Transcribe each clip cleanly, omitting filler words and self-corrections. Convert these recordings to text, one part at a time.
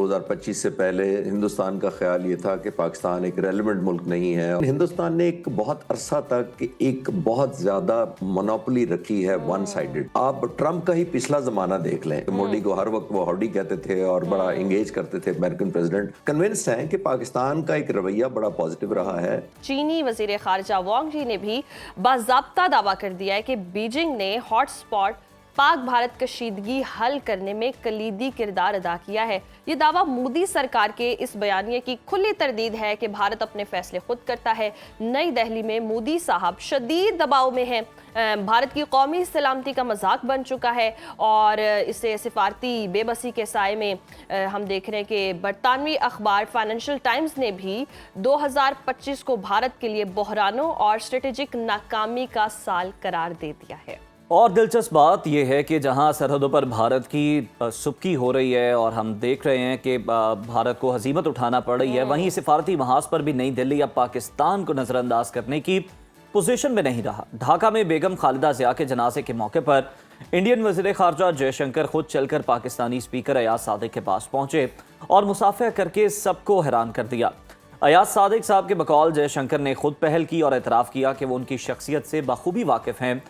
2025 से पहले हिंदुस्तान का ख्याल ये था कि पाकिस्तान एक रेलेवेंट मुल्क नहीं है। हिंदुस्तान ने एक बहुत अरसा तक एक बहुत ज्यादा मोनोपोली रखी है, वन साइडेड। आप ट्रम्प का ही पिछला जमाना देख लें, मोदी को हर वक्त वो हौडी कहते थे और बड़ा एंगेज करते थे अमेरिकन प्रेसिडेंट। कन्विंस्ड हैं कि पाकिस्तान का एक रवैया बड़ा पॉजिटिव रहा है। चीनी वजीर खारजा वांग जी ने भी बाज़ाब्ता दावा कर दिया है कि बीजिंग ने हॉटस्पॉट पाक भारत कशीदगी हल करने में कलीदी किरदार अदा किया है। ये दावा मोदी सरकार के इस बयानिए की खुली तरदीद है कि भारत अपने फैसले खुद करता है। नई दिल्ली में मोदी साहब शदीद दबाव में हैं। भारत की कौमी सलामती का मजाक बन चुका है और इसे सिफारती बेबसी के साए में हम देख रहे हैं कि बरतानवी अखबार फाइनेंशियल टाइम्स ने भी 2025 को भारत के लिए बहरानों और स्ट्रेटेजिक नाकामी का साल करार दे दिया है। और दिलचस्प बात यह है कि जहां सरहदों पर भारत की सुबकी हो रही है और हम देख रहे हैं कि भारत को हजीमत उठाना पड़ रही है, वहीं सिफारती महाज पर भी नई दिल्ली अब पाकिस्तान को नजरअंदाज करने की पोजीशन में नहीं रहा। ढाका में बेगम खालिदा जिया के जनाजे के मौके पर इंडियन वज़ीर ख़ारजा जयशंकर खुद चलकर पाकिस्तानी स्पीकर अयाज सादिक के पास पहुंचे और मुसाफिया करके सबको हैरान कर दिया। अयाज सादिक साहब के बकौल जयशंकर ने खुद पहल की और एतराफ़ किया कि वो उनकी शख्सियत से बखूबी वाकिफ़ हैं।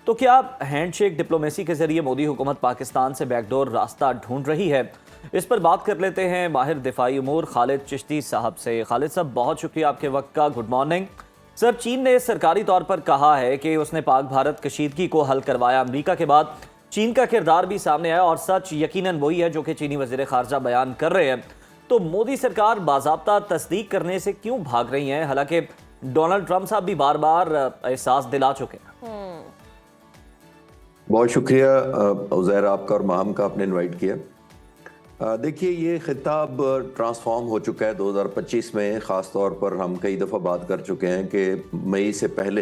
तो क्या हैंडशेक डिप्लोमेसी के जरिए मोदी हुकूमत पाकिस्तान से बैकडोर रास्ता ढूंढ रही है? इस पर बात कर लेते हैं माहिर दिफाई उमूर खालिद चिश्ती साहब से। खालिद साहब, बहुत शुक्रिया आपके वक्त का। Good morning sir. चीन ने सरकारी तौर पर कहा है कि उसने पाक भारत कशीदगी को हल करवाया। अमेरिका के बाद चीन का किरदार भी सामने आया और सच यकीनन वही है जो कि चीनी वज़ीर ख़ारजा बयान कर रहे हैं। तो मोदी सरकार बाज़ाब्ता तस्दीक करने से क्यों भाग रही है, हालांकि डोनाल्ड ट्रंप साहब भी बार बार एहसास दिला चुके हैं? बहुत शुक्रिया उज़ैर आपका और माहम का, आपने इनवाइट किया। देखिए, ये खिताब ट्रांसफॉर्म हो चुका है 2025 में। ख़ास तौर पर हम कई दफ़ा बात कर चुके हैं कि मई से पहले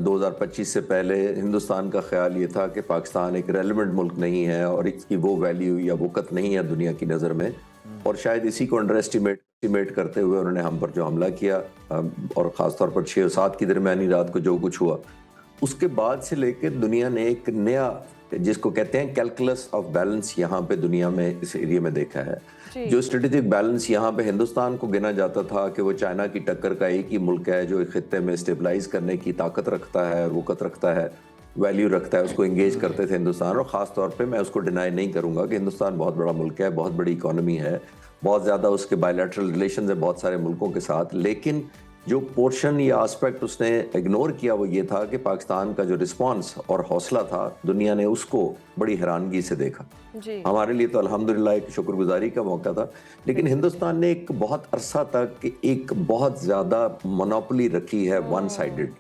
2025 से पहले हिंदुस्तान का ख्याल ये था कि पाकिस्तान एक रेलेवेंट मुल्क नहीं है और इसकी वो वैल्यू या वक़्त नहीं है दुनिया की नज़र में, और शायद इसी को अंडर एस्टिमेट करते हुए उन्होंने हम पर जो हमला किया, और ख़ास तौर पर 6 और 7 की दरमियानी रात को जो कुछ हुआ, उसके बाद से लेकर दुनिया ने एक नया, जिसको कहते हैं कैलकुलस ऑफ बैलेंस, यहाँ पे दुनिया में इस एरिया में देखा है। जो स्ट्रेटेजिक बैलेंस यहाँ पे हिंदुस्तान को गिना जाता था कि वो चाइना की टक्कर का एक ही मुल्क है जो एक खित्ते में स्टेबलाइज करने की ताकत रखता है, वक़्त रखता है, वैल्यू रखता है, उसको इंगेज करते थे हिंदुस्तान। और ख़ास तौर पे मैं उसको डिनाई नहीं करूँगा कि हिंदुस्तान बहुत बड़ा मुल्क है, बहुत बड़ी इकॉनमी है, बहुत ज़्यादा उसके बायलैटरल रिलेशन है बहुत सारे मुल्कों के साथ। लेकिन जो पोर्शन या एस्पेक्ट उसने इग्नोर किया वो ये था कि पाकिस्तान का जो रिस्पांस और हौसला था, दुनिया ने उसको बड़ी हैरानगी से देखा। हमारे लिए तो अल्हम्दुलिल्लाह एक शुक्रगुजारी का मौका था। लेकिन हिंदुस्तान ने एक बहुत अरसा तक एक बहुत ज़्यादा मोनोपोली रखी है, वन साइडेड।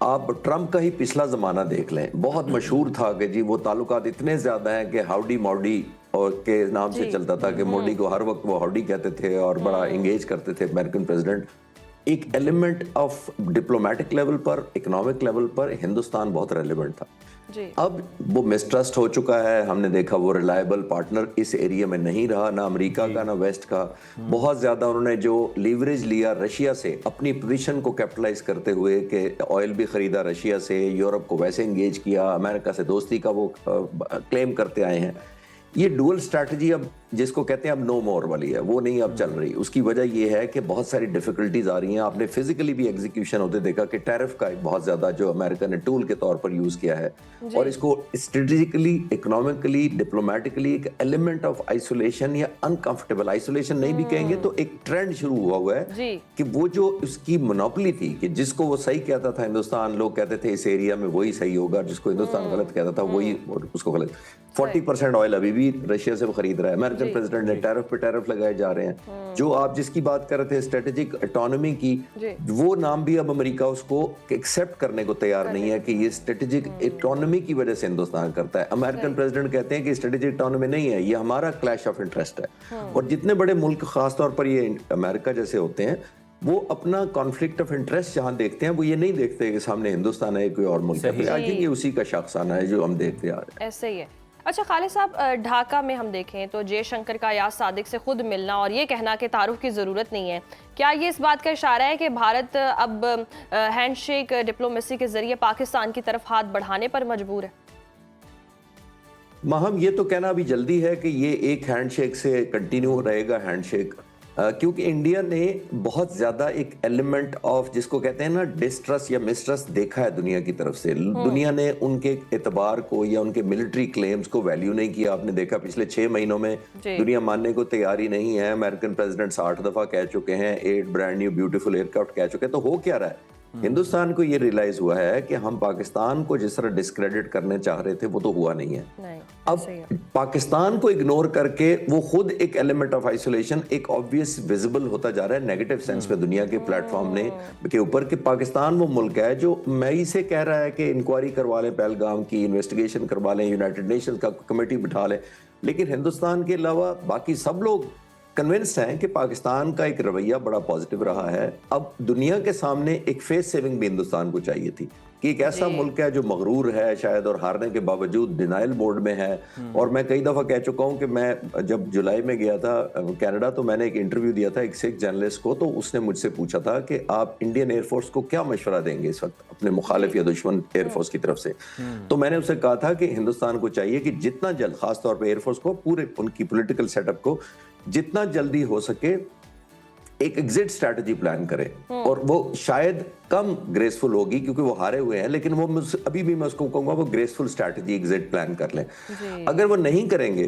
आप ट्रम्प का ही पिछला ज़माना देख लें, बहुत मशहूर था कि जी वो ताल्लुकात इतने ज़्यादा हैं कि हाउडी मॉडी और के नाम से चलता था कि मोदी को हर वक्त वो हौडी कहते थे और बड़ा एंगेज करते थे अमेरिकन प्रेसिडेंट। एक एलिमेंट ऑफ डिप्लोमेटिक लेवल पर, इकोनॉमिक लेवल पर हिंदुस्तान बहुत रेलेवेंट था। अब वो मिसट्रस्ट हो चुका है। हमने देखा वो रिलायबल पार्टनर इस एरिया में नहीं रहा, ना अमेरिका का ना वेस्ट का। बहुत ज्यादा उन्होंने जो लीवरेज लिया रशिया से, अपनी पोजीशन को कैपिटलाइज करते हुए कि ऑयल भी खरीदा रशिया से, यूरोप को वैसे एंगेज किया, अमेरिका से दोस्ती का वो क्लेम करते आए हैं। ये डुअल स्ट्रैटेजी अब जिसको कहते हैं अब नो मोर वाली है, वो नहीं अब चल रही। उसकी वजह ये है कि बहुत सारी डिफिकल्टीज आ रही हैं। आपने फिजिकली भी एग्जीक्यूशन होते देखा कि टैरिफ का एक बहुत ज्यादा जो अमेरिका ने टूल के तौर पर यूज किया है, और इसको स्ट्रेटेजिकली, इकोनॉमिकली, डिप्लोमेटिकली एक एलिमेंट ऑफ आइसोलेशन या अनकंफर्टेबल आइसोलेशन नहीं भी कहेंगे तो एक ट्रेंड शुरू हुआ है कि वो जो उसकी मोनोपोली थी कि जिसको वो सही कहता था हिंदुस्तान, लोग कहते थे इस एरिया में वही सही होगा, जिसको हिंदुस्तान गलत कहता था वही उसको गलत। 40% ऑयल अभी भी रशिया से खरीद रहा है। अमेरिकन प्रेसिडेंट ने टैरिफ पे टैरिफ लगाए जा रहे हैं। जो आप जिसकी बात कर रहे थे स्ट्रेटेजिक ऑटोनॉमी की, वो नाम भी अब अमेरिका उसको एक्सेप्ट करने को तैयार नहीं है कि ये स्ट्रेटेजिक ऑटोनॉमी की वजह से हिंदुस्तान करता है। अमेरिकन प्रेसिडेंट कहते हैं कि स्ट्रेटेजिक ऑटोनॉमी नहीं है, ये हमारा क्लैश ऑफ इंटरेस्ट है। और जितने बड़े मुल्क, खासतौर पर ये अमेरिका जैसे होते हैं, वो अपना कॉन्फ्लिक्ट ऑफ इंटरेस्ट जहां देखते हैं, वो ये नहीं देखते कि सामने हिंदुस्तान है कोई और मुल्क है। आई थिंक ये उसी का शख्साना है जो हम देखते आ रहे हैं। ऐसे ही है। अच्छा खालिद साहब, ढाका में हम देखें तो जयशंकर का अयाज सादिक से खुद मिलना और ये कहना कि तारुफ की ज़रूरत नहीं है, क्या ये इस बात का इशारा है कि भारत अब हैंडशेक डिप्लोमेसी के जरिए पाकिस्तान की तरफ हाथ बढ़ाने पर मजबूर है? माहम, ये तो कहना अभी जल्दी है कि ये एक हैंडशेक से कंटिन्यू रहेगा हैंडशेक, क्योंकि इंडिया ने बहुत ज्यादा एक एलिमेंट ऑफ जिसको कहते हैं ना डिस्ट्रस्ट या मिसट्रस्ट देखा है दुनिया की तरफ से। दुनिया ने उनके एतबार को या उनके मिलिट्री क्लेम्स को वैल्यू नहीं किया। आपने देखा पिछले 6 महीनों में दुनिया मानने को तैयारी नहीं है। अमेरिकन प्रेसिडेंट 60 दफा कह चुके हैं, 8 ब्रांड न्यू ब्यूटीफुल एयरक्राफ्ट कह चुके हैं। तो हो क्या रहा है, हिंदुस्तान को ये रियलाइज हुआ है कि हम पाकिस्तान को जिस तरह डिस्क्रेडिट करने चाह रहे थे वो तो हुआ नहीं है। अब पाकिस्तान को इग्नोर करके वो खुद एक एलिमेंट ऑफ आइसोलेशन एक ऑब्वियस विजिबल होता जा रहा है नेगेटिव सेंस में दुनिया के प्लेटफॉर्म ने के ऊपर कि पाकिस्तान वो मुल्क है जो मई से कह रहा है कि इंक्वायरी करवा लें, पहलगाम की इन्वेस्टिगेशन करवा लें, यूनाइटेड नेशंस का कमेटी बिठा लें, लेकिन हिंदुस्तान के अलावा बाकी सब लोग कन्विंस्ड हैं कि पाकिस्तान का एक रवैया बड़ा पॉजिटिव रहा है। अब दुनिया के सामने एक फेस सेविंग भी हिंदुस्तान को चाहिए थी कि एक ऐसा मुल्क है जो मगरूर है शायद और हारने के बावजूद डिनाइल मोड में है। और मैं कई दफा कह चुका हूं कि मैं जब जुलाई में गया था कनाडा तो मैंने एक इंटरव्यू दिया था एक सिख जर्नलिस्ट को, तो उसने मुझसे पूछा था कि आप इंडियन एयरफोर्स को क्या मशवरा देंगे इस वक्त अपने मुखालिफ या दुश्मन एयरफोर्स की तरफ से। तो मैंने उससे कहा था कि हिंदुस्तान को चाहिए कि जितना जल्द, खासतौर पर एयरफोर्स को, पूरे उनकी पोलिटिकल सेटअप को जितना जल्दी हो सके एक एग्जिट स्ट्रैटेजी प्लान करें। और वो शायद कम ग्रेसफुल होगी क्योंकि वो हारे हुए हैं, लेकिन वो अभी भी मैं उसको कहूंगा वो ग्रेसफुल स्ट्रैटेजी एग्जिट प्लान कर लें। अगर वो नहीं करेंगे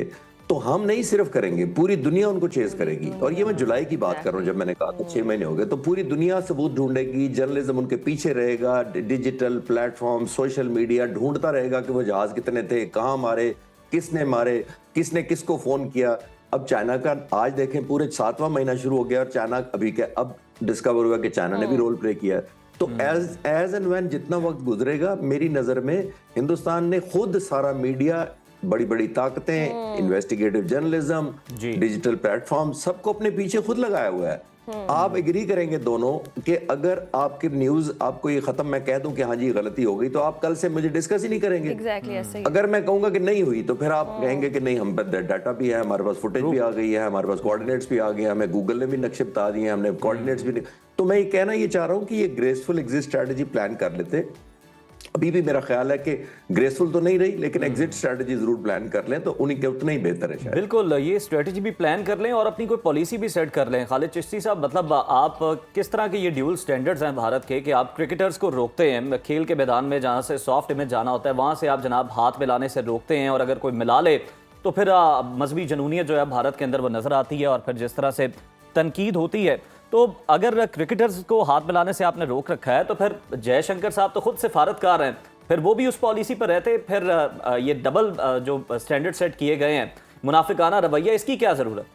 तो हम नहीं सिर्फ करेंगे, पूरी दुनिया उनको चेज करेगी। और ये मैं जुलाई की बात कर रहा हूं, जब मैंने कहा था 6 महीने हो गए, तो पूरी दुनिया सबूत ढूंढेगी, जर्नलिज्म उनके पीछे रहेगा, डिजिटल प्लेटफॉर्म, सोशल मीडिया ढूंढता रहेगा कि वो जहाज कितने थे, कहाँ मारे, किसने किसको फोन किया। अब चाइना का आज देखें पूरे 7वां महीना शुरू हो गया और चाइना अभी क्या अब डिस्कवर हुआ कि चाइना ने भी रोल प्ले किया। तो एज एंड व्हेन जितना वक्त गुजरेगा, मेरी नजर में हिंदुस्तान ने खुद सारा मीडिया, बड़ी बड़ी ताकतें, इन्वेस्टिगेटिव जर्नलिज्म, डिजिटल प्लेटफॉर्म, सबको अपने पीछे खुद लगाया हुआ है। आप एग्री करेंगे दोनों कि अगर आपकी न्यूज आपको ये खत्म मैं कह दूं कि हाँ जी गलती हो गई, तो आप कल से मुझे डिस्कस ही नहीं करेंगे। ऐसे ही। अगर मैं कहूंगा कि नहीं हुई तो फिर आप कहेंगे कि नहीं, हम डाटा भी है, हमारे पास फुटेज भी आ गई है, हमारे पास कोऑर्डिनेट्स भी आ गए, हमें गूगल ने भी नक्शे बता दिए, हमने कोऑर्डिनेट्स भी। तो मैं ये कहना ये चाह रहा हूँ कि ये ग्रेसफुल एग्जिट स्ट्रैटेजी प्लान कर लेते। अभी भी मेरा ख्याल है कि ग्रेसफुल तो नहीं रही, लेकिन एग्जिट स्ट्रैटेजी जरूर प्लान कर लें तो उन्हीं के उतना ही बेहतर है शायद। बिल्कुल, ये स्ट्रैटेजी भी प्लान कर लें और अपनी कोई पॉलिसी भी सेट कर लें। खालिद चिश्ती साहब, मतलब आप किस तरह के ये ड्यूल स्टैंडर्ड्स हैं भारत के कि आप क्रिकेटर्स को रोकते हैं खेल के मैदान में, जहाँ से सॉफ्ट में जाना होता है वहाँ से आप जनाब हाथ मिलाने से रोकते हैं, और अगर कोई मिला ले तो फिर मजहबी जनूनियत जो है भारत के अंदर वो नजर आती है, और फिर जिस तरह से तनकीद होती है। तो अगर क्रिकेटर्स को हाथ मिलाने से आपने रोक रखा है तो फिर जयशंकर साहब तो खुद सिफारतकार हैं, फिर वो भी उस पॉलिसी पर रहते, फिर ये डबल जो स्टैंडर्ड सेट किए गए हैं, मुनाफिकाना रवैया, इसकी क्या जरूरत?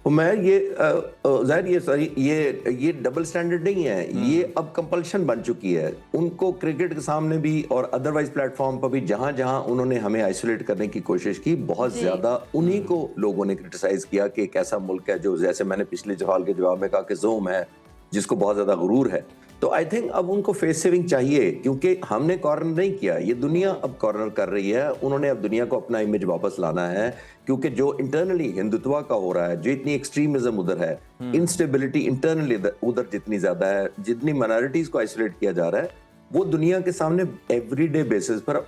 मैं ये जाहिर ये डबल स्टैंडर्ड नहीं है, ये अब कंपल्शन बन चुकी है उनको क्रिकेट के सामने भी और अदरवाइज प्लेटफॉर्म पर भी। जहां जहां उन्होंने हमें आइसोलेट करने की कोशिश की, बहुत ज्यादा उन्हीं को लोगों ने क्रिटिसाइज किया कि एक ऐसा मुल्क है जो, जैसे मैंने पिछले सवाल के जवाब में कहा, कि जोम है जिसको बहुत ज्यादा गुरूर है। तो आई थिंक अब उनको फेस सेविंग चाहिए, क्योंकि हमने कॉर्नर नहीं किया, ये दुनिया अब कॉर्नर कर रही है। उन्होंने अब दुनिया को अपना इमेज वापस लाना है, क्योंकि जो इंटरनली हिंदुत्व का हो रहा है, जो इतनी एक्सट्रीमिज्म उधर है, इंस्टेबिलिटी इंटरनली उधर जितनी ज्यादा है, जितनी माइनॉरिटीज को आइसोलेट किया जा रहा है, वो दुनिया के सामने एवरीडे बेसिस पर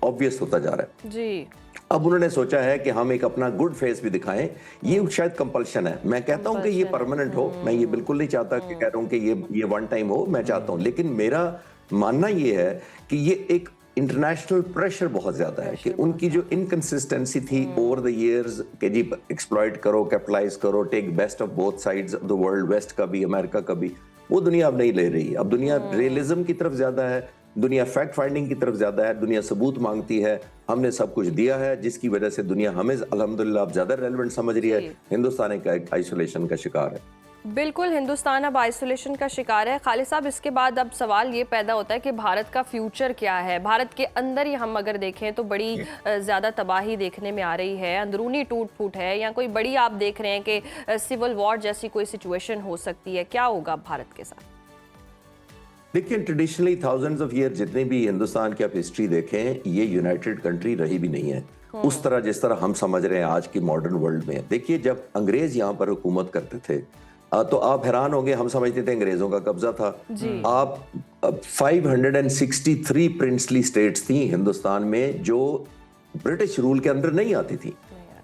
ऑब्वियस होता जा रहा है जी। अब उन्होंने सोचा है कि हम एक अपना गुड फेस भी दिखाएं। ये शायद कंपल्शन है। मैं कहता हूं कि ये परमानेंट हो, मैं ये बिल्कुल नहीं चाहता कि कह रहा हूं कि ये वन टाइम हो, मैं चाहता हूं, लेकिन मेरा मानना ये है कि ये एक इंटरनेशनल प्रेशर बहुत ज्यादा है कि उनकी जो इनकंसिस्टेंसी थी ओवर द इयर्स कि जी एक्सप्लॉइट करो, कैपिटलाइज करो, take best of both sides of the world, west का भी, अमेरिका का भी, वो दुनिया अब नहीं ले रही। अब दुनिया रियलिज्म की तरफ ज्यादा है, दुनिया फैक्ट फाइंडिंग की तरफ ज्यादा है, दुनिया सबूत मांगती है। हमने सब कुछ दिया है जिसकी वजह से दुनिया हमें अल्हम्दुलिल्लाह अब ज्यादा रेलेवेंट समझ रही है। हिंदुस्तान एक आइसोलेशन का शिकार है। बिल्कुल, हिंदुस्तान अब आइसोलेशन का शिकार है। खालिद साहब, इसके बाद अब सवाल ये पैदा होता है कि भारत का फ्यूचर क्या है। भारत के अंदर ही हम अगर देखें तो बड़ी ज़्यादा तबाही देखने में आ रही है, अंदरूनी टूट फूट है, या कोई बड़ी आप देख रहे हैं कि सिविल वॉर जैसी कोई सिचुएशन हो सकती है, क्या होगा भारत के साथ? देखिए, ट्रेडिशनली थाउजेंड्स ऑफ ईयर जितने भी हिंदुस्तान की आप हिस्ट्री देखें, ये यूनाइटेड कंट्री रही भी नहीं है उस तरह जिस तरह हम समझ रहे हैं आज की मॉडर्न वर्ल्ड में। देखिए, जब अंग्रेज यहाँ पर हुकूमत करते थे तो आप हैरान होंगे, हम समझते थे अंग्रेजों का कब्जा था। आप 563 प्रिंसली स्टेट्स थी हिंदुस्तान में जो ब्रिटिश रूल के अंदर नहीं आती थी।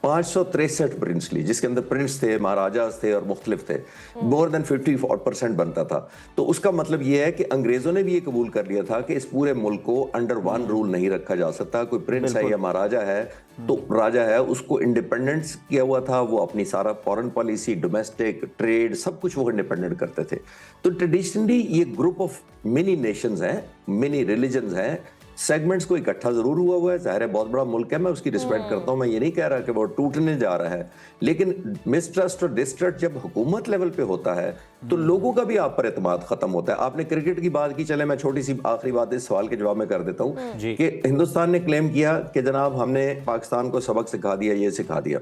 563 प्रिंसली, जिसके अंदर प्रिंस थे, महाराजास थे और मुख्तलिफ थे, मोर देन 50% बनता था। तो उसका मतलब यह है कि अंग्रेजों ने भी ये कबूल कर लिया था कि इस पूरे मुल्क को अंडर वन रूल नहीं रखा जा सकता। कोई प्रिंस है या महाराजा है तो राजा है, उसको इंडिपेंडेंस किया हुआ था, वो अपनी सारा फॉरेन पॉलिसी, डोमेस्टिक ट्रेड, सब कुछ वो इंडिपेंडेंट करते थे। तो ट्रेडिशनली ये ग्रुप ऑफ मिनी नेशंस हैं, मिनी रिलीजन्स हैं, सेगमेंट्स को इकट्ठा जरूर हुआ है, जाहिर है बहुत बड़ा मुल्क है, मैं उसकी रिस्पेक्ट करता हूं, मैं ये नहीं कह रहा कि वो टूटने जा रहा है, लेकिन मिसट्रस्ट और डिस्ट्रस्ट जब हुकूमत लेवल पे होता है तो लोगों का भी आप पर एतमाद खत्म होता है। आपने क्रिकेट की बात की, चले मैं छोटी सी आखिरी बात इस सवाल के जवाब में कर देता हूँ कि हिंदुस्तान ने क्लेम किया कि जनाब हमने पाकिस्तान को सबक सिखा दिया, ये सिखा दिया,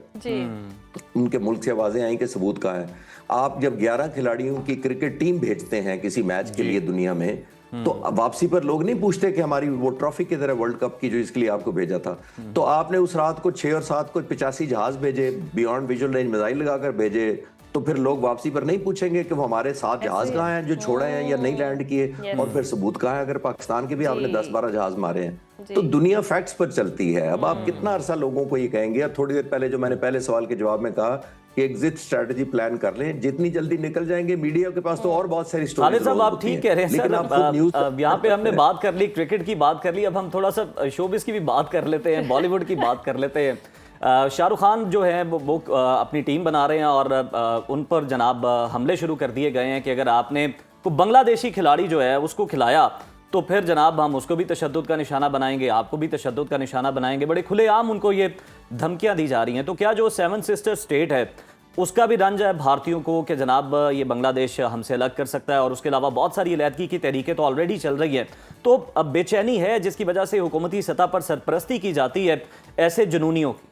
उनके मुल्क से आवाजें आई कि सबूत कहाँ है। आप जब 11 खिलाड़ियों की क्रिकेट टीम भेजते हैं किसी मैच के लिए दुनिया में, तो वापसी पर लोग नहीं पूछते कि हमारी वो ट्रॉफी किधर है वर्ल्ड कप की जो इसके लिए आपको भेजा था। तो आपने उस रात को 6 और 7 को 85 जहाज भेजे, बियॉन्ड विजुअल रेंज मिसाइल लगाकर भेजे, तो फिर लोग वापसी पर नहीं पूछेंगे कि वो हमारे 7 जहाज कहाँ हैं जो छोड़े हैं या नहीं लैंड किए, और फिर सबूत कहाँ है अगर पाकिस्तान के भी आपने 10-12 जहाज मारे हैं। तो दुनिया फैक्ट्स पर चलती है। अब आप कितना अरसा लोगों को ये कहेंगे। अब थोड़ी देर पहले जो मैंने पहले सवाल के जवाब में कहा कि एग्जिट स्ट्रेटजी प्लान कर लें, जितनी जल्दी निकल जाएंगे। मीडिया के पास तो और बहुत सारी खालिद साहब आप ठीक कह रहे हैं सर। यहाँ पे हमने बात कर ली, क्रिकेट की बात कर ली, अब हम थोड़ा सा शोबिस की भी बात कर लेते हैं, बॉलीवुड की बात कर लेते हैं। शाहरुख खान जो है वो अपनी टीम बना रहे हैं और उन पर जनाब हमले शुरू कर दिए गए हैं कि अगर आपने को बांग्लादेशी खिलाड़ी जो है उसको खिलाया तो फिर जनाब हम उसको भी तशद्दुद का निशाना बनाएंगे, आपको भी तशद्दुद का निशाना बनाएंगे। बड़े खुलेआम उनको ये धमकियां दी जा रही हैं। तो क्या जो 7 सिस्टर स्टेट है उसका भी रंज है भारतीयों को कि जनाब ये बांग्लादेश हमसे अलग कर सकता है, और उसके अलावा बहुत सारी अलहदगी की तहरीकें तो ऑलरेडी चल रही हैं। तो अब बेचैनी है जिसकी वजह से हुकूमती सतह पर सरपरस्ती की जाती है ऐसे जुनूनियों की।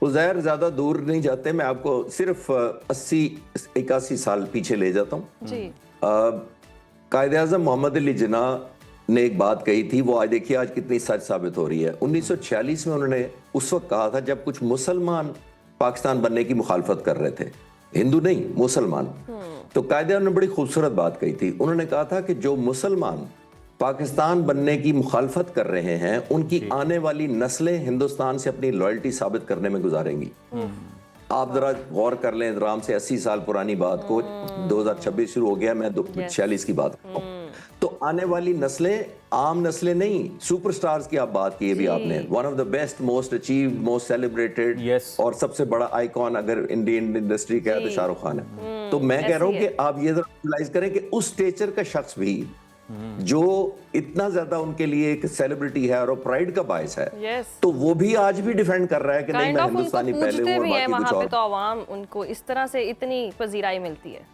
उज़ैर ज्यादा दूर नहीं जाते, मैं आपको सिर्फ 80-81 साल पीछे ले जाता हूँ। कायदे आज़म मोहम्मद अली जिन्ना ने एक बात कही थी, वो आज देखिए आज कितनी सच साबित हो रही है। 1946 में उन्होंने उस वक्त कहा था जब कुछ मुसलमान पाकिस्तान बनने की मुखालफत कर रहे थे, हिंदू नहीं मुसलमान। तो कायदे आज़म ने बड़ी खूबसूरत बात कही थी। उन्होंने कहा था कि जो मुसलमान पाकिस्तान बनने की मुखालफत कर रहे हैं उनकी आने वाली नस्लें हिंदुस्तान से अपनी लॉयल्टी साबित करने में गुजारेंगी। आप जरा गौर कर लें, आराम से 80 साल पुरानी बात को 2026 शुरू हो गया, मैं 46 की बात कर रहा हूँ। तो आने वाली नस्लें आम नस्लें नहीं, सुपरस्टार्स की आप बात की भी आपने, one of the best, most achieved, most celebrated और सबसे बड़ा आइकॉन अगर इंडियन इंडस्ट्री का है तो शाहरुख खान है। तो मैं कह रहा हूँ कि आप ये रियलाइज करें कि उस स्टेचर का शख्स भी जो इतना ज्यादा उनके लिए एक सेलिब्रिटी है और प्राइड का बायस है, तो वो भी आज भी डिफेंड कर रहा है कि नहीं मैं हिंदुस्तानी पहले हूं और बाकी कुछ और। तो आवाम उनको इस तरह से इतनी पजीराई मिलती है।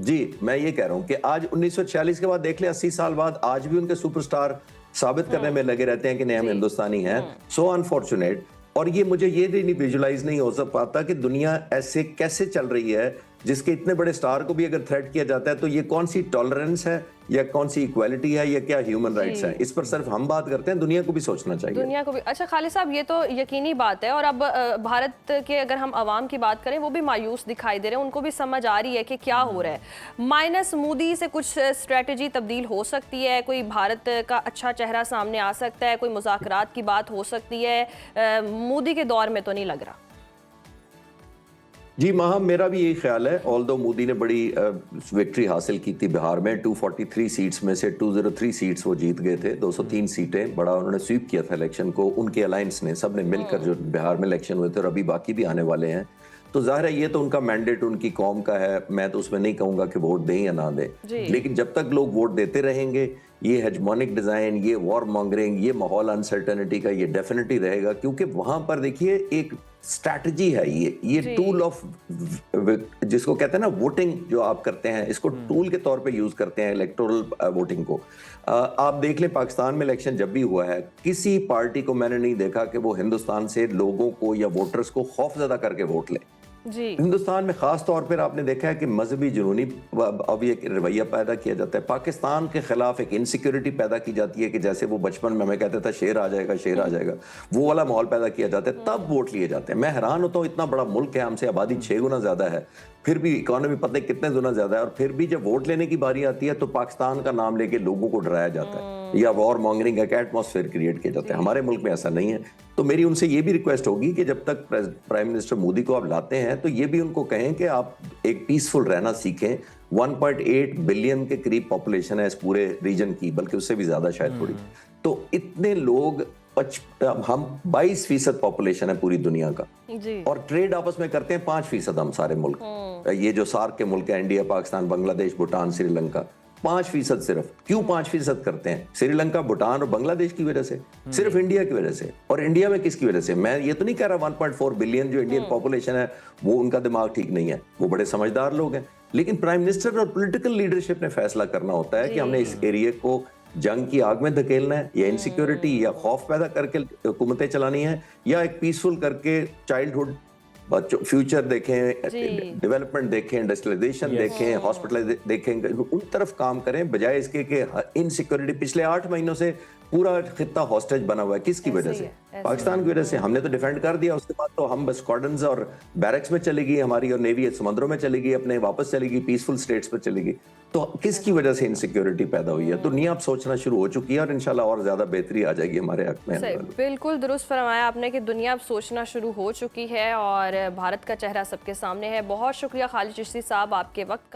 जी मैं ये कह रहा हूं कि आज 1946 के बाद देख ले 80 साल बाद आज भी उनके सुपरस्टार साबित करने में लगे रहते हैं कि नहीं हम हिंदुस्तानी हैं। सो अनफॉर्चुनेट। और ये मुझे ये नहीं विजुलाइज नहीं हो पाता कि दुनिया ऐसे कैसे चल रही है जिसके इतने बड़े स्टार को भी अगर थ्रेट किया जाता है तो ये कौन सी टॉलरेंस है या कौन सी इक्वालिटी है या क्या ह्यूमन राइट्स है। इस पर सिर्फ हम बात करते हैं, दुनिया को भी सोचना चाहिए। दुनिया को भी। अच्छा खालिद साहब, ये तो यकीनी बात है। और अब भारत के अगर हम आवाम की बात करें वो भी मायूस दिखाई दे रहे हैं, उनको भी समझ आ रही है कि क्या हो रहा है। माइनस मोदी से कुछ स्ट्रेटजी तब्दील हो सकती है, कोई भारत का अच्छा चेहरा सामने आ सकता है, कोई मुज़ाकरात की बात हो सकती है। मोदी के दौर में तो नहीं लग रहा। जी माहम, मेरा भी यही ख्याल है। ऑल्दो मोदी ने बड़ी विक्ट्री हासिल की थी बिहार में, 243 सीट्स में से 203 सीट्स वो जीत गए थे, 203 सीटें, बड़ा उन्होंने स्वीप किया था इलेक्शन को। उनके अलायंस ने सबने मिलकर जो बिहार में इलेक्शन हुए थे और अभी बाकी भी आने वाले हैं। तो जाहिर है ये तो उनका मैंडेट उनकी कौम का है, मैं तो उसमें नहीं कहूंगा कि वोट दें या ना दें, लेकिन जब तक लोग वोट देते रहेंगे ये हेजमोनिक डिजाइन, ये वॉर मॉन्गरिंग, ये माहौल अनसर्टेनिटी का ये डेफिनेटली रहेगा। क्योंकि वहां पर देखिए एक स्ट्रैटेजी है, ये टूल ऑफ जिसको कहते हैं ना वोटिंग जो आप करते हैं, इसको टूल के तौर पे यूज करते हैं इलेक्टोरल वोटिंग को। आप देख लें पाकिस्तान में इलेक्शन जब भी हुआ है किसी पार्टी को मैंने नहीं देखा कि वो हिंदुस्तान से लोगों को या वोटर्स को खौफजदा करके वोट ले। हिंदुस्तान में खास तौर पर आपने देखा है कि मजहबी जुनूनी अब एक रवैया पैदा किया जाता है, पाकिस्तान के खिलाफ एक इनसिक्योरिटी पैदा की जाती है कि जैसे वो बचपन में मैं कहता था शेर आ जाएगा शेर आ जाएगा, वो वाला माहौल पैदा किया जाता है, तब वोट लिए जाते हैं। मैं हैरान होता हूँ, इतना बड़ा मुल्क है, हमसे आबादी 6 गुना ज्यादा है, फिर भी इकोनॉमी पता नहीं कितने गुना ज्यादा है, और फिर भी जब वोट लेने की बारी आती है तो पाकिस्तान का नाम लेके लोगों को डराया जाता है। या वॉर मॉन्गरिंग का एटमॉस्फेयर क्रिएट किया जाता है। हमारे मुल्क में ऐसा नहीं है। तो मेरी उनसे ये भी रिक्वेस्ट होगी कि जब तक प्राइम मिनिस्टर मोदी को आप लाते हैं तो ये भी उनको कहें कि आप एक पीसफुल रहना सीखें। 1.8 बिलियन के करीब पॉपुलेशन है इस पूरे रीजन की, बल्कि उससे भी ज्यादा शायद थोड़ी। तो इतने लोग, हम 22% पॉपुलेशन है पूरी दुनिया का, जी। और ट्रेड आपस में करते हैं 5% हम सारे मुल्क। ये जो सार्क के मुल्क है, इंडिया, पाकिस्तान, बांग्लादेश, भूटान, श्रीलंका, 5% सिर्फ। क्यों 5% करते हैं? श्रीलंका, भूटान और बांग्लादेश की वजह से, सिर्फ इंडिया की वजह से। और इंडिया में किसकी वजह से? मैं ये तो नहीं कह रहा 1.4 बिलियन जो इंडियन पॉपुलेशन है वो उनका दिमाग ठीक नहीं है, वो बड़े समझदार लोग हैं। लेकिन प्राइम मिनिस्टर और पॉलिटिकल लीडरशिप ने फैसला करना होता है कि हमने इस एरिया को जंग की आग में धकेलना है, या इनसिक्योरिटी या खौफ पैदा करके हुकूमतें चलानी है, या एक पीसफुल करके चाइल्डहुड बच्चों फ्यूचर देखें, डेवलपमेंट देखें, इंडस्ट्रियलाइजेशन देखें, हॉस्पिटल देखें, उन तरफ काम करें, बजाय इसके कि इनसिक्योरिटी। पिछले 8 महीनों से पूरा खित्ता हॉस्टेज बना हुआ है। किसकी वजह से? पाकिस्तान की वजह से। हमने तो डिफेंड कर दिया, उसके बाद तो हम बस स्क्वाड्रन्स और बैरक्स में चलेगी हमारी, और नेवी समुद्रों में चलेगी, अपने वापस चलेगी, पीसफुल स्टेट्स पर चलेगी। तो किसकी वजह से इनसिक्योरिटी पैदा हुई है? दुनिया अब सोचना शुरू हो चुकी है, और इंशाल्लाह और ज्यादा बेहतरी आ जाएगी हमारे हक में। सही, बिल्कुल दुरुस्त फरमाया आपने कि दुनिया अब सोचना शुरू हो चुकी है और भारत का चेहरा सबके सामने है। बहुत शुक्रिया खालिद चिश्ती साहब आपके वक्त का।